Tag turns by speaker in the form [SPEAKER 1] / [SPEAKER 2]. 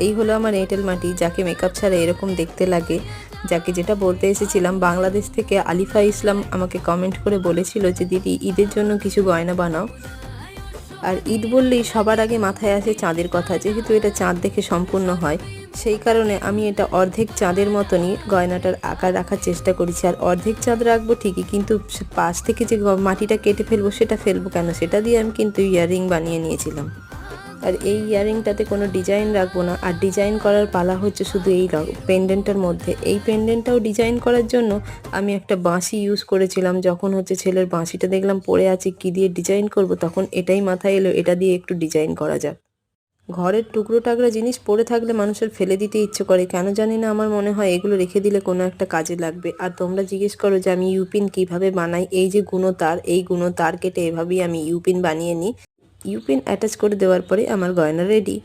[SPEAKER 1] এই হলো আমার এঁটেল মাটি, যাকে মেকআপ ছাড়া এরকম দেখতে লাগে। যাকে যেটা বলতে এসেছিলাম, বাংলাদেশ থেকে আলিফা ইসলাম আমাকে কমেন্ট করে বলেছিল যে দিদি ঈদের জন্য কিছু গয়না বানাও। আর ঈদ বললেই সবার আগে মাথায় আসে চাঁদের কথা, যেহেতু এটা চাঁদ দেখে সম্পূর্ণ হয়, সেই কারণে আমি এটা অর্ধেক চাঁদের মতনই গয়নাটার আকার রাখার চেষ্টা করেছি। আর অর্ধেক চাঁদ রাখবো ঠিকই, কিন্তু পাশ থেকে যে মাটিটা কেটে ফেলবো সেটা ফেলবো কেন, সেটা দিয়ে আমি কিন্তু ইয়াররিং বানিয়ে নিয়েছিলাম। আর এই ইয়াররিংটাতে কোনো ডিজাইন রাখবো না, আর ডিজাইন করার পালা হচ্ছে শুধু এই পেন্ডেন্টটার মধ্যে। এই পেন্ডেন্টটাও ডিজাইন করার জন্য আমি একটা বাঁশি ইউজ করেছিলাম। যখন হচ্ছে ছেলের বাঁশিটা দেখলাম পড়ে আছে, কী দিয়ে ডিজাইন করব, তখন এটাই মাথায় এলো, এটা দিয়ে একটু ডিজাইন করা যাক। ঘরের টুকরো টাকরা জিনিস পড়ে থাকলে মানুষের ফেলে দিতে ইচ্ছে করে, কেন জানি না, আমার মনে হয় এগুলো রেখে দিলে কোনো একটা কাজে লাগবে। আর তোমরা জিজ্ঞেস করো যে আমি ইউপিন কিভাবে বানাই। এই যে গুঁড়ো তার, এই গুঁড়ো তার কেটে এভাবেই আমি ইউপিন বানিয়ে নিই। ইউপিন অ্যাটাচ করে দেওয়ার পরে আমার গয়না রেডি।